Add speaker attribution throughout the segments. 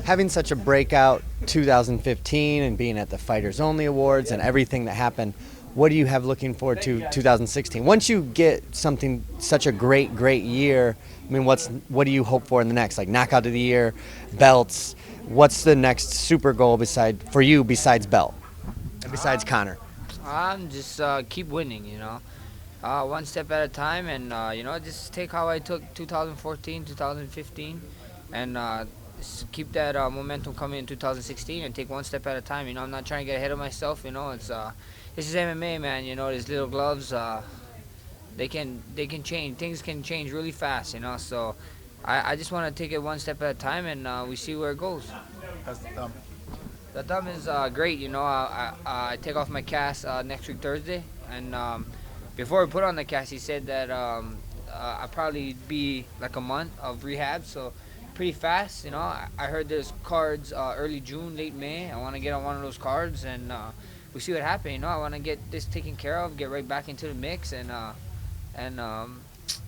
Speaker 1: Having such a breakout 2015 and being at the Fighters Only Awards and everything that happened, what do you have looking forward to 2016? Once you get something such a great year, I mean, what do you hope for in the next, like knockout of the year, belts? What's the next super goal for you besides belt and besides Connor?
Speaker 2: I'm just keep winning, one step at a time, and just take how I took 2014, 2015, and keep that momentum coming in 2016, and take one step at a time. I'm not trying to get ahead of myself. It's this is MMA, man. These little gloves, they can change. Things can change really fast. So I just want to take it one step at a time, and we see where it goes.
Speaker 3: How's the thumb?
Speaker 2: The thumb is great. I take off my cast next week Thursday, and before we put on the cast, he said that I'll probably be like a month of rehab, so pretty fast. I heard there's cards early June, late May. I want to get on one of those cards, and we see what happens. I want to get this taken care of, get right back into the mix, and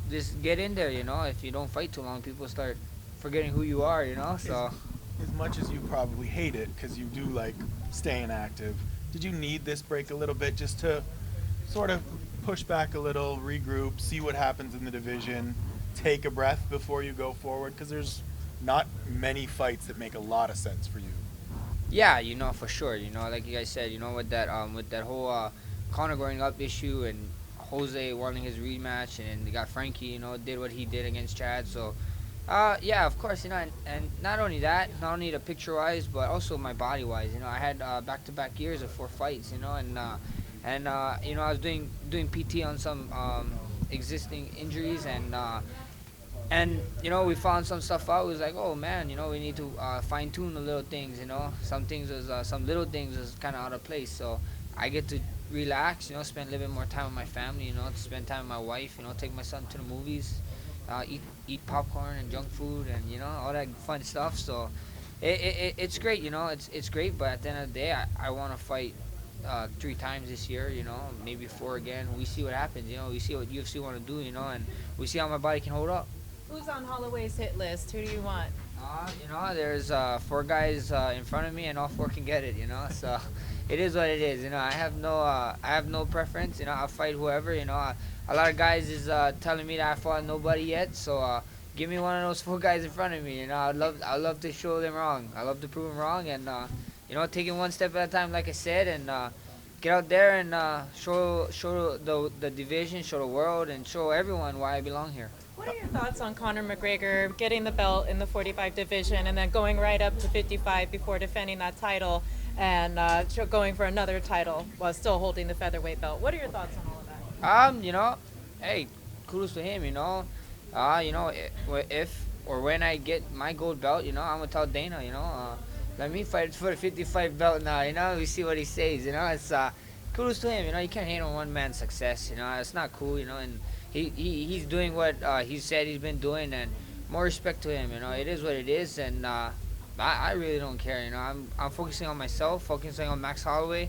Speaker 2: just get in there. If you don't fight too long, people start forgetting who you are. So.
Speaker 3: As much as you probably hate it, because you do like staying active, did you need this break a little bit just to sort of push back a little, regroup, see what happens in the division, take a breath before you go forward? Because there's not many fights that make a lot of sense for you.
Speaker 2: Yeah, for sure. Like you guys said, with that whole Conor growing up issue and Jose wanting his rematch, and they got Frankie, did what he did against Chad. So, yeah, of course, and not only that, not only the picture-wise, but also my body-wise. I had back-to-back years of 4 fights, and I was doing PT on some existing injuries, and we found some stuff out. It was like, oh man, we need to fine tune the little things. Some little things is kind of out of place. So I get to relax, spend a little bit more time with my family, to spend time with my wife, take my son to the movies, eat popcorn and junk food, and all that fun stuff. So it's great, it's great. But at the end of the day, I want to fight 3 times this year, maybe 4 again. We see what happens, we see what UFC want to do, and we see how my body can hold up.
Speaker 4: Who's on Holloway's hit list? Who do you want?
Speaker 2: There's 4 guys in front of me, and all 4 can get it. So it is what it is. I have no preference. I'll fight whoever. A lot of guys is telling me that I fought nobody yet. So give me one of those 4 guys in front of me. I'd love to show them wrong. I love to prove them wrong, and take it one step at a time, like I said, and get out there and show the division, show the world, and show everyone why I belong here.
Speaker 4: What are your thoughts on Conor McGregor getting the belt in the 45 division and then going right up to 55 before defending that title and going for another title while still holding the featherweight belt? What are your thoughts on all of that?
Speaker 2: Hey, kudos to him. If or when I get my gold belt, I'm gonna tell Dana, let me fight for the 55 belt now. We see what he says. It's kudos to him. You can't hate on one man's success. It's not cool. And he's doing what he said he's been doing, and more respect to him. It is what it is, and I really don't care. I'm focusing on myself, focusing on Max Holloway.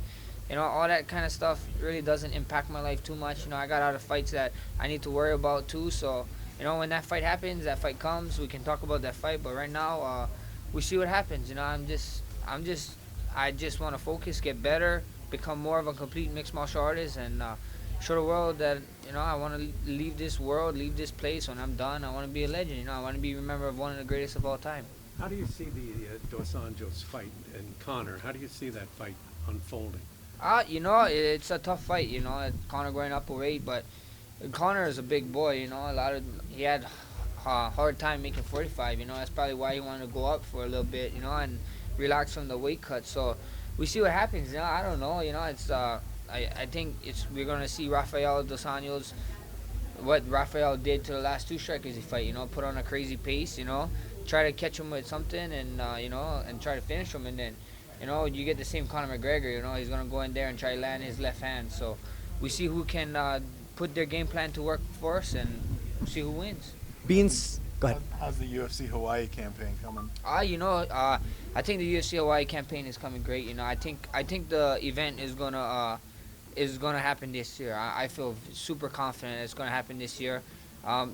Speaker 2: All that kind of stuff really doesn't impact my life too much. I got other fights that I need to worry about too. So, when that fight happens, that fight comes, we can talk about that fight. But right now, we see what happens. I just want to focus, get better, become more of a complete mixed martial artist, and show the world that I want to leave this world, leave this place when I'm done. I want to be a legend. I want to be remembered as one of the greatest of all time.
Speaker 5: How do you see the Dos Anjos fight and Conor? How do you see that fight unfolding?
Speaker 2: It's a tough fight. Conor going up a weight, but Conor is a big boy. He had a hard time making 45. That's probably why he wanted to go up for a little bit. And relax from the weight cut. So we see what happens. I don't know. It's I think we're gonna see Rafael Dos Anjos, what Rafael did to the last 2 strikers he fight. Put on a crazy pace. Try to catch him with something, and and try to finish him, and then you get the same Conor McGregor. He's gonna go in there and try to land his left hand. So we see who can put their game plan to work for us, and see who wins.
Speaker 1: Go ahead.
Speaker 3: How's the UFC Hawaii campaign coming?
Speaker 2: I think the UFC Hawaii campaign is coming great. I think the event is gonna happen this year. I feel super confident it's gonna happen this year.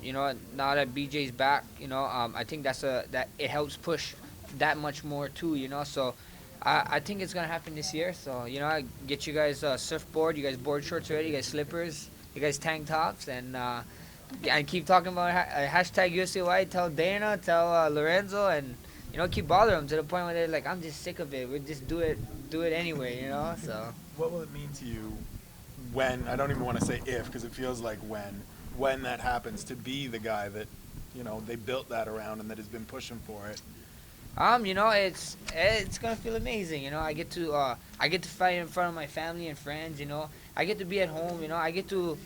Speaker 2: You know, now that BJ's back, you know, I think that it helps push that much more too. You know, so I think it's gonna happen this year. So you know, I get you guys surfboard, you guys board shorts ready, you guys slippers, you guys tank tops, and keep talking about hashtag UFCY. Tell Dana, tell Lorenzo, and you know, keep bothering them to the point where they're like, I'm just sick of it. We just do it anyway. You know, so.
Speaker 3: What will it mean to you when, I don't even want to say if, because it feels like when that happens, to be the guy that, you know, they built that around and that has been pushing for it?
Speaker 2: You know, it's gonna feel amazing. You know, I get to fight in front of my family and friends. You know, I get to be at home. You know, I get to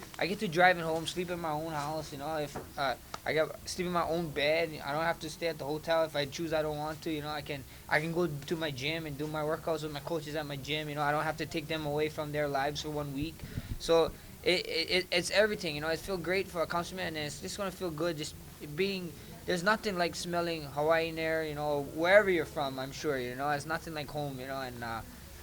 Speaker 2: drive at home, sleep in my own house. You know, if I get sleep in my own bed, I don't have to stay at the hotel if I choose. I don't want to. You know, I can go to my gym and do my workouts with my coaches at my gym. You know, I don't have to take them away from their lives for 1 week. So it's everything. You know, it feels great for a countryman, and it's just gonna feel good just being. There's nothing like smelling Hawaiian air, you know, wherever you're from. I'm sure, you know, it's nothing like home, you know,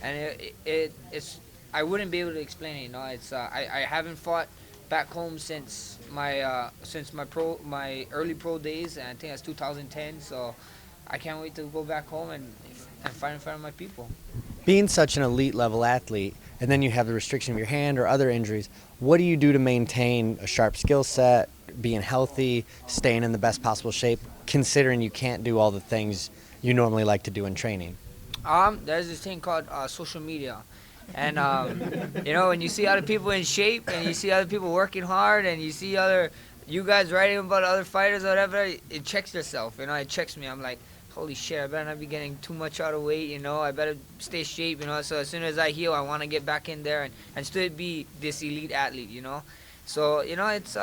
Speaker 2: and it's I wouldn't be able to explain it, you know. It's I haven't fought back home since my early pro days, and I think that's 2010. So I can't wait to go back home and fight in front of my people.
Speaker 1: Being such an elite level athlete, and then you have the restriction of your hand or other injuries, what do you do to maintain a sharp skill set, being healthy, staying in the best possible shape, considering you can't do all the things you normally like to do in training?
Speaker 2: There's this thing called social media. And, you know, when you see other people in shape and you see other people working hard and you see you guys writing about other fighters or whatever, it checks yourself, you know, it checks me. I'm like, holy shit, I better not be getting too much out of weight, you know, I better stay shape, you know, so as soon as I heal, I want to get back in there and still be this elite athlete, you know. So, you know, it's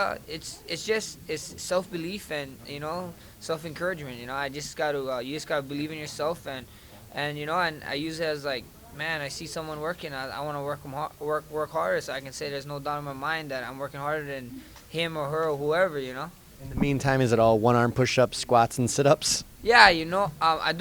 Speaker 2: self-belief and, you know, self-encouragement, you know. You just got to believe in yourself and, you know, and I use it as like, man, I see someone working, I want to work harder so I can say there's no doubt in my mind that I'm working harder than him or her or whoever, you know.
Speaker 1: In the meantime, is it all one-arm push-ups, squats, and sit-ups?
Speaker 2: Yeah, you know, we're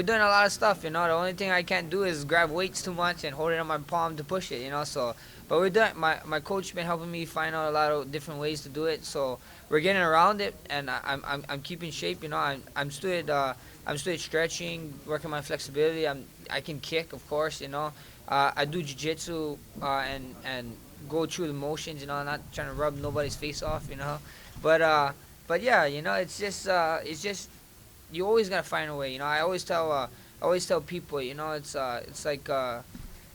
Speaker 2: doing a lot of stuff, you know. The only thing I can't do is grab weights too much and hold it on my palm to push it, you know. So, but we're doing. My coach been helping me find out a lot of different ways to do it. So we're getting around it, and I'm keeping shape, you know. I'm still stretching, working my flexibility. I can kick, of course, you know. I do jiu-jitsu and go through the motions, you know. Not trying to rub nobody's face off, you know. But yeah, you know, it's just you always gotta find a way, you know. I always tell people, you know, it's like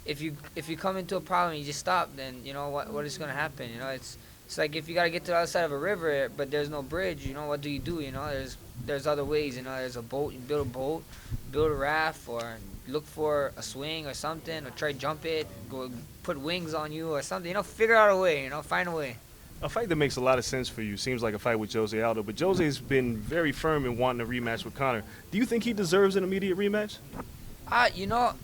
Speaker 2: if you come into a problem, you just stop. Then you know what is gonna happen. You know, it's like if you gotta get to the other side of a river, but there's no bridge. You know, what do? You know, there's other ways. You know, there's a boat. You build a boat, build a raft, or look for a swing or something, or try to jump it, go put wings on you or something. You know, figure out a way. You know, find a way.
Speaker 6: A fight that makes a lot of sense for you seems like a fight with Jose Aldo, but Jose's been very firm in wanting a rematch with Conor. Do you think he deserves an immediate rematch?
Speaker 2: You know,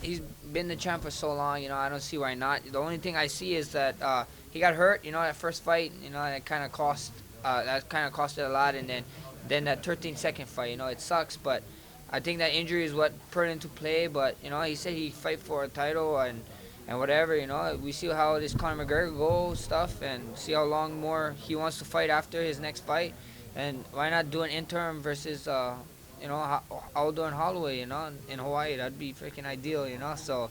Speaker 2: he's been the champ for so long. You know, I don't see why not. The only thing I see is that he got hurt. You know, that first fight. You know, that kind of cost. That kind of costed a lot, and then that 13-second fight. You know, it sucks, but I think that injury is what put into play. But you know, he said he'd fight for a title and whatever, you know. We see how this Conor McGregor goes stuff and see how long more he wants to fight after his next fight. And why not do an interim versus, you know, Aldo and Holloway, you know, in Hawaii. That'd be freaking ideal, you know. So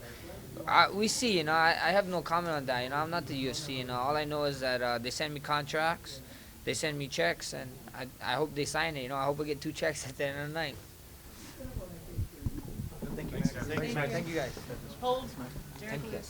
Speaker 2: we see, you know, I have no comment on that. You know, I'm not the UFC, you know. All I know is that they send me contracts, they send me checks, and I hope they sign it, you know. I hope I get 2 checks at the end of the night.
Speaker 3: Thank you.
Speaker 2: Thank you guys.
Speaker 4: Hold.
Speaker 2: Thank you guys.